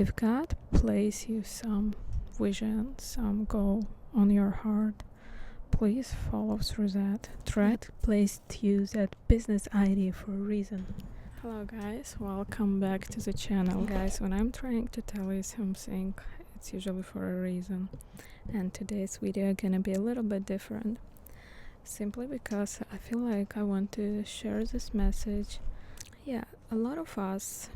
If God places you some vision, some goal on your heart, please follow through that. Try to place to use that business idea for a reason. Hello guys, welcome back to the channel. Guys, when I'm trying to tell you something, it's usually for a reason. And today's video gonna be a little bit different. Simply because I feel like I want to share this message. Yeah, a lot of us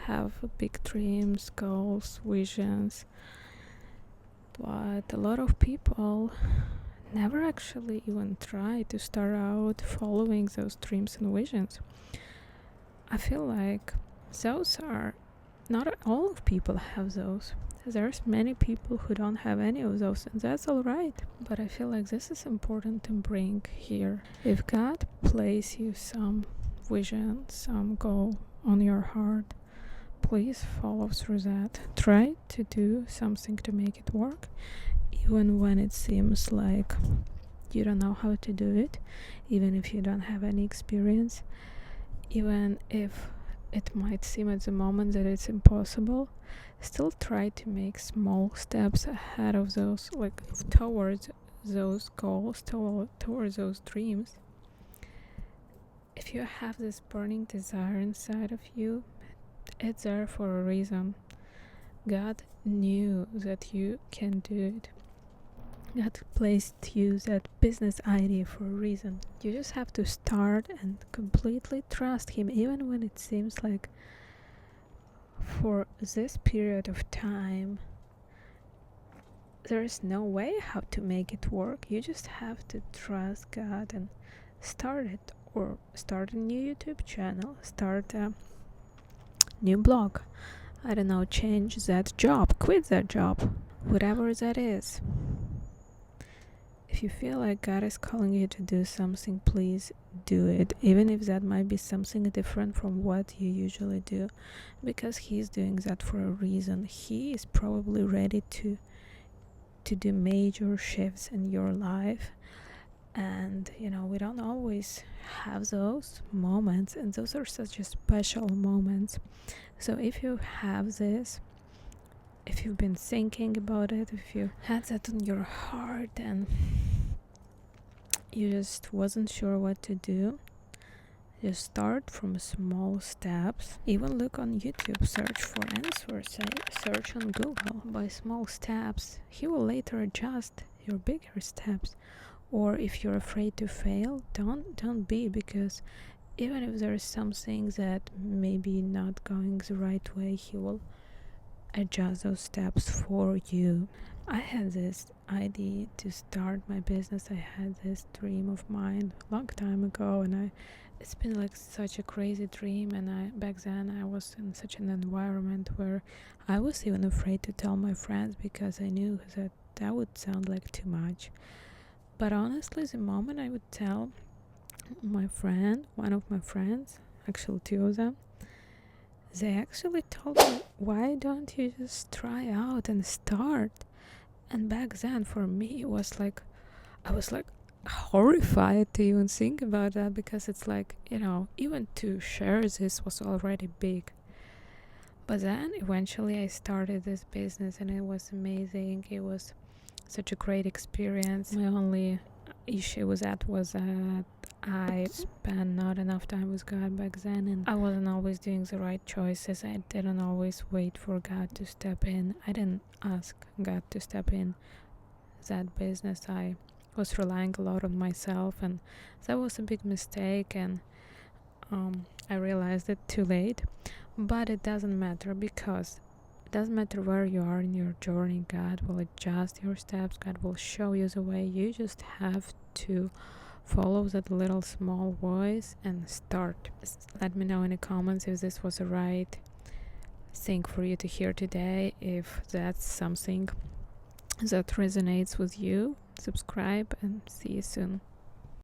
have big dreams, goals, visions, but a lot of people never actually even try to start out following those dreams and visions. I feel like those are not all of people have those. There's many people who don't have any of those, and that's all right. But I feel like this is important to bring here. If God places you some vision, some goal on your heart, please follow through that. Try to do something to make it work, even when it seems like you don't know how to do it, even if you don't have any experience, even if it might seem at the moment that it's impossible. Still try to make small steps ahead of those, like towards those goals, towards those dreams. If you have this burning desire inside of you, it's there for a reason. God knew that you can do it. God placed you that business idea for a reason. You just have to start and completely trust Him, even when it seems like for this period of time there is no way how to make it work. You just have to trust God and start it, or start a new YouTube channel, start a new blog, I don't know, change that job, quit that job, whatever that is. If you feel like God is calling you to do something, please do it, even if that might be something different from what you usually do, because He's doing that for a reason. He is probably ready to do major shifts in your life. And we don't always have those moments, and those are such a special moments. So if you have this, if you've been thinking about it, if you had that on your heart and you just wasn't sure what to do, just start from small steps. Even look on YouTube, search for answers, search on Google. By small steps, He will later adjust your bigger steps. Or if you're afraid to fail, don't be, because even if there is something that maybe not going the right way, He will adjust those steps for you. I had this idea to start my business. I had this dream of mine a long time ago, and it's been like such a crazy dream. And back then I was in such an environment where I was even afraid to tell my friends, because I knew that would sound like too much. But honestly, the moment I would tell my friend, one of my friends, actually two of them, they actually told me, why don't you just try out and start? And back then for me it was like, I was like horrified to even think about that, because it's like, even to share this was already big. But then eventually I started this business, and it was amazing. It was such a great experience. My only issue with that was that I spent not enough time with God back then, and I wasn't always doing the right choices. I didn't always wait for God to step in. I didn't ask God to step in that business. I was relying a lot on myself, and that was a big mistake, and I realized it too late. But it doesn't matter, because it doesn't matter where you are in your journey. God will adjust your steps. God will show you the way. You just have to follow that little small voice and start. Let me know in the comments if this was the right thing for you to hear today. If that's something that resonates with you, subscribe, and see you soon.